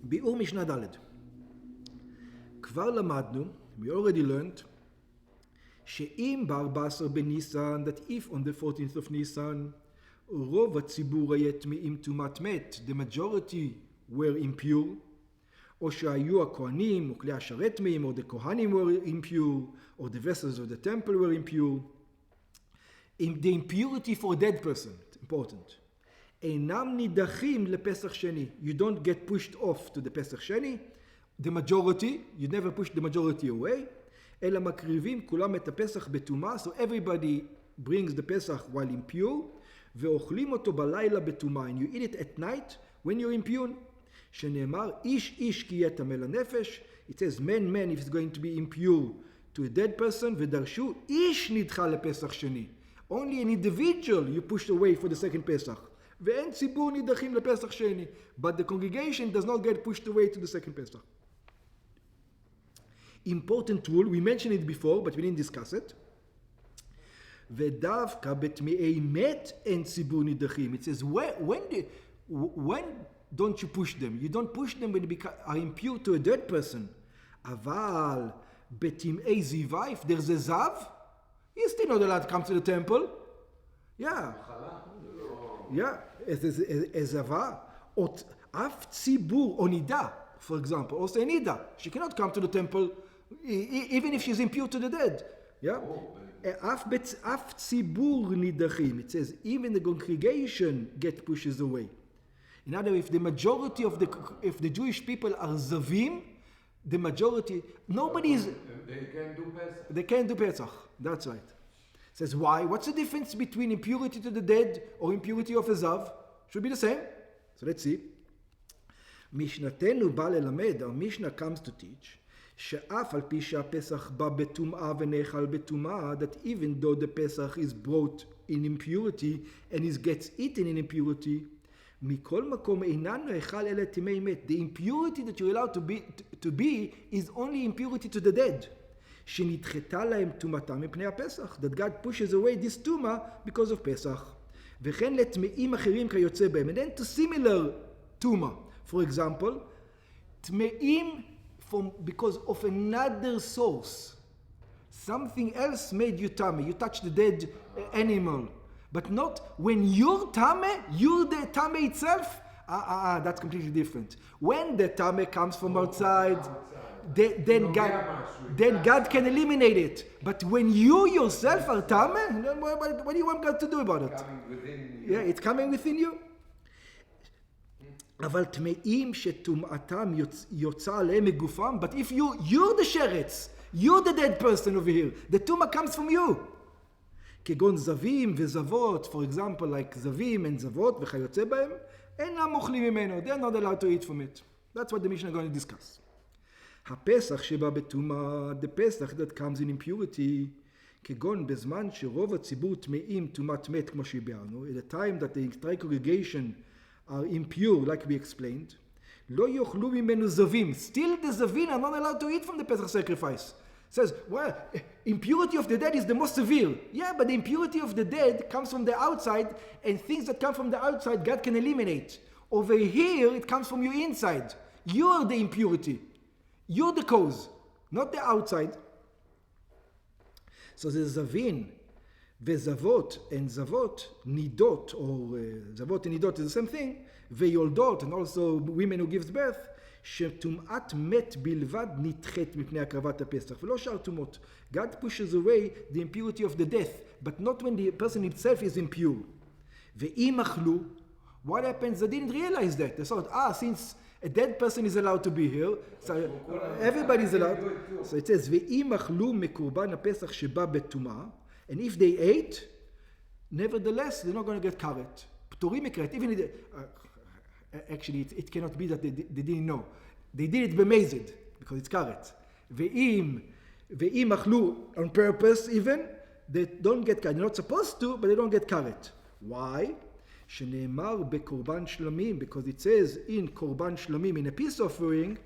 ביאור משנה ד'. כבר למדנו, we already learned, שאם ב-14 בניסן, that if on the 14th of Nisan, רוב הציבור היה טמאים טומאת מת, the majority were impure, או שהיו הכהנים, או כלי השרת טמאים, או the כהנים were impure, or the vessels of the temple were impure. The impurity for a dead person, important. אינם נידחים לפסח שני. You don't get pushed off to the פסח שני. The majority, you never push the majority away. אלא מקריבים כולם את הפסח בטומאה, so everybody brings the Pesach while impure, ואוכלים אותו בלילה בטומאה, and you eat it at night when you're impure. שנאמר, איש איש כי יהיה טמא לנפש. It says, man if it's going to be impure to a dead person, ודרשו, איש נדחה לפסח שני. Only an individual you pushed away for the second Pesach. ואין ציבור נידחים לפסח שני. But the congregation does not get pushed away to the second Pesach. Important rule, we mentioned it before, but we didn't discuss it. ודווקא בטמאי מת אין ציבור נידחים. It says, when don't you push them? You don't push them when they are impure to a dead person. אבל בטמאי זיווה, if there's a zav, he's still not allowed to come to the temple. Yeah. as זבה. או אף ציבור, או נידה, for example, also a nida. She cannot come to the temple even if she's impure to the dead. Yeah. אף ציבור נידחים. It says, even the congregation get pushes away. In other words, if the majority of the Jewish people are zavim, the majority, nobody is... They can't do Pesach. That's right. It says, why? What's the difference between impurity to the dead or impurity of a zav? Should be the same. So let's see. משנתנו בא ללמד, our Mishnah comes to teach, שאף על פי שהפסח בא בטומאה ונאכל בטומאה, that even though the Pesach is brought in impurity and it gets eaten in impurity, מכל מקום אינן נאכל אלא טמאי מת. The impurity that you're allowed to be is only impurity to the dead. שנדחתה להם טומאתם מפני הפסח. That God pushes away this טומאה because of Pesach. וכן לטמאים אחרים כיוצא בהם. And then to similar טומאה. For example, טמאים because of another source. Something else made you tummy. You touch the dead animal. But not when you're tummy, you're the tummy itself. That's completely different. When the tummy comes from outside, then God can eliminate it. But when you yourself are tummy, what do you want God to do about it? Yeah, it's coming within you. אבל טמאים שטומאתם יוצא עליהם מגופם, but if you're the שרץ, you're the dead person over here, the tumah comes from you. כגון זבים וזבות, for example, like זבים and זבות וכיוצא בהם, אינם אוכלים ממנו, they're not allowed to eat from it. That's what the Mishnah is going to discuss. הפסח שבא בטומאה, the Pesach that comes in impurity, כגון בזמן שרוב הציבור טמאים טומאת מת, כמו שהביארנו, at the time that the entire congregation are impure, like we explained, לא יאכלו ממנו זבים. Still the זבים are not allowed to eat from the Pesach sacrifice. It says, well, impurity of the dead is the most severe. Yeah, but the impurity of the dead comes from the outside, and things that come from the outside, God can eliminate. Over here, it comes from your inside. You're the impurity. You're the cause, not the outside. So the zavin, וזבות and זבות, נידות, or זבות and נידות is the same thing, ויולדות, and also women who gives birth, שטומאת מת בלבד נדחית מפני הקרבת הפסח, ולא שאר טומאות. God pushes away the impurity of the death, but not when the person himself is impure. ואם אכלו, what happens? They didn't realize that. They thought, since a dead person is allowed to be here, so everybody is allowed. So it says, ואם אכלו מקורבן הפסח שבא בטומאה, and if they ate, nevertheless, they're not going to get karet. Pturim mekaret, even if actually it cannot be that they didn't know. They did it b'mezid, because it's karet. Ve'im achlu on purpose even, they don't get karet. They're not supposed to, but they don't get karet. Why? Shene'emar bekorban shlamim, because it says in korban shlamim, in a peace offering,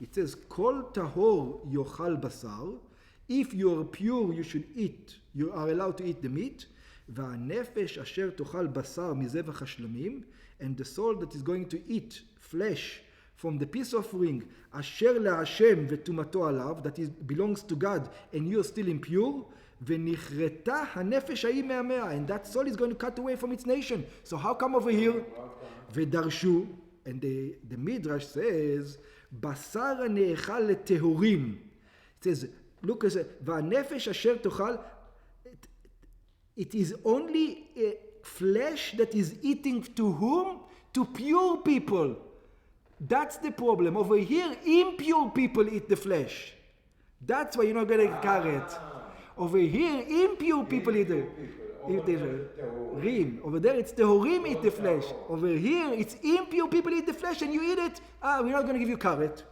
it says, kol tahor yochal basar. If you are pure, you should eat. You are allowed to eat the meat. והנפש אשר תאכל בשר מזבח השלמים, and the soul that is going to eat flesh from the peace offering, asher laHashem vetumato alav, that belongs to God, and you are still impure, venichreta hanefesh ha'im me'amea, and that soul is going to cut away from its nation. So how come over here? Vedarshu, and the Midrash says, basar ha'ne'echal letehorim. It says, look, va'nefesh asher tochal, it is only flesh that is eating to whom? To pure people. That's the problem. Over here, impure people eat the flesh. That's why you're not going to carrot. Over here, impure people eat the rim. Over there, it's the tehorim eat the flesh. Over here, it's impure people eat the flesh and you eat it. We're not going to give you carrot.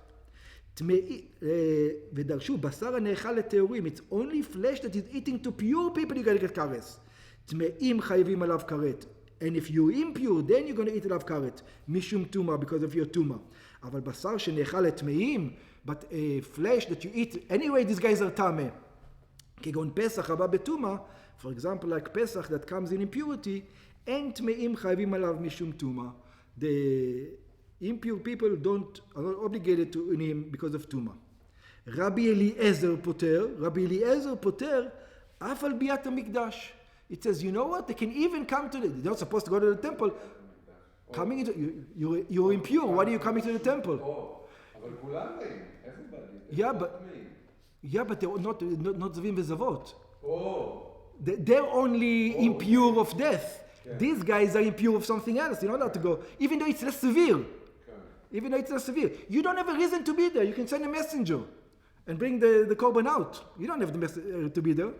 ודרשו, בשר הנאכל לטהורים. It's only flesh that is eating to pure people you gotta get kares. טמאים חייבים עליו כרת. And if you're impure, then you're going to eat עליו כרת. משום תומה, because of your תומה. אבל בשר שנאכל לטמאים, but flesh that you eat, anyway, these guys are טמא. כגון פסח הבא בתומה, for example, like Pesach that comes in impurity, אין טמאים חייבים עליו משום תומה. The impure people are not obligated to him because of tuma. Rabbi Eliezer poter, אף על ביאת המקדש. It says, you know what? They can even come to they're not supposed to go to the temple. Coming into, you're impure. Why are you coming to the temple? Yeah, but they're not zavim vezavot. They're only impure of death. These guys are impure of something else. You're not allowed to go, even though it's less severe. Even though it's less severe. You don't have a reason to be there. You can send a messenger and bring the korban out. You don't have the to be there.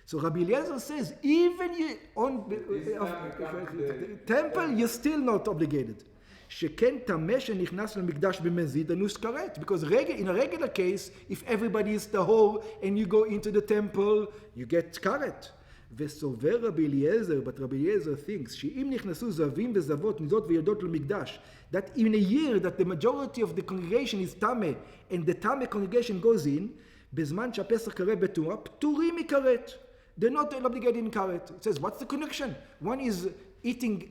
So Rabbi Eliezer says, even on the temple, you're still not obligated. שכן טמא שנכנס למקדש במזיד אנוס כרת. Because in a regular case, if everybody is tahor and you go into the temple, you get karet. וסובר רבי אליעזר, but Rabbi Eliezer thinks, שאם נכנסו זבים וזבות, נידות וילדות למקדש, that in a year that the majority of the congregation is tame, and the tame congregation goes in, בזמן שהפסח קרב בתורה, פטורים מכרת. They're not obligated in karet. It says, what's the connection? One is eating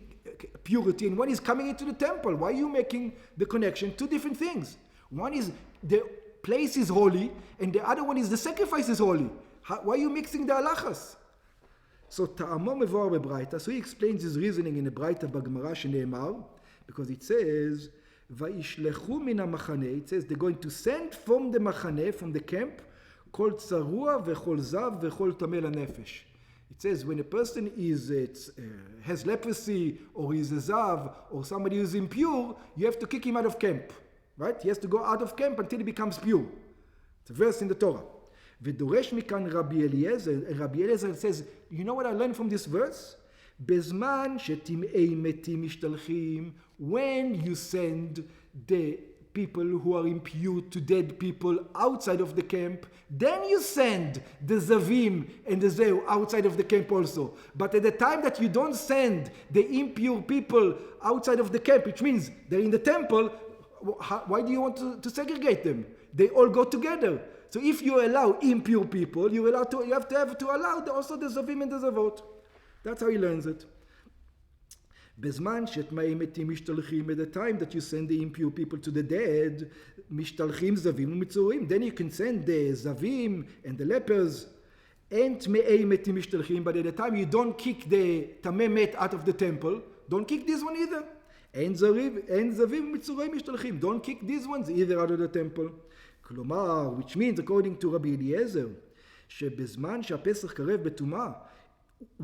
purity and one is coming into the temple. Why are you making the connection? Two different things. One is the place is holy and the other one is the sacrifice is holy. Why are you mixing the halachas? So ta'amo mevoar bebraita. So he explains his reasoning in the braita b'Gemara sheneemar, because it says va'ishlechu min hamachane. It says they're going to send from the machane, from the camp, kol tzarua v'chol zav v'chol tameh lanefesh. It says when a person has leprosy or is a zav or somebody who is impure, you have to kick him out of camp. Right? He has to go out of camp until he becomes pure. It's a verse in the Torah. ודורש מכאן רבי אליעזר, Rabbi Eliezer says, you know what I learned from this verse? בזמן שטמאי מתים משתלחים, when you send the people who are impure to dead people outside of the camp, then you send the zavim and the zeu outside of the camp also. But at the time that you don't send the impure people outside of the camp, which means they're in the temple, why do you want to segregate them? They all go together. So if you allow impure people, you have to allow also the zavim and the zavot. That's how he learns it. בזמן שטמאי מתים משתלחים, at the time that you send the impure people to the dead, משתלחים זבים ומצורעים. Then you can send the zavim and the lepers. אין טמאי מתים משתלחים, but at the time you don't kick the טמא מת out of the temple, don't kick this one either. אין זבים ומצורעים משתלחים, don't kick these ones either out of the temple. כלומר, which means according to רבי אליעזר, שבזמן שהפסח קרב בטומאה,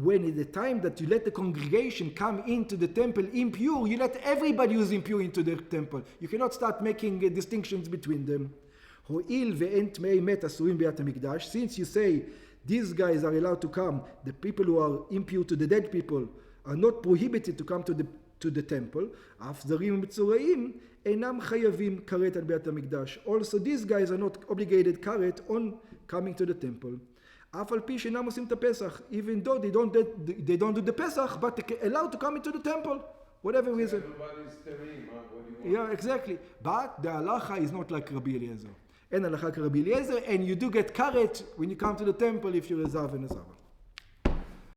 when at the time that you let the congregation come into the temple impure, you let everybody who's impure into the temple. You cannot start making distinctions between them. הואיל ואין טמאי מת אסורים ביאת המקדש, since you say these guys are allowed to come, the people who are impure to the dead people are not prohibited to come to the temple, אף זרים ומצורעים אינם חייבים כרת על ביאת המקדש. Also these guys are not obligated כרת on coming to the temple. אף על פי שאינם עושים את הפסח, even though they don't do the Pesach, but they're allowed to come into the temple, whatever reason. Everybody's telling, what do you want? Yeah, exactly. But the halacha is not like Rabbi Eliezer. אין הלכה כרבי אליעזר, and you do get karet when you come to the temple if you're a zav and a zav.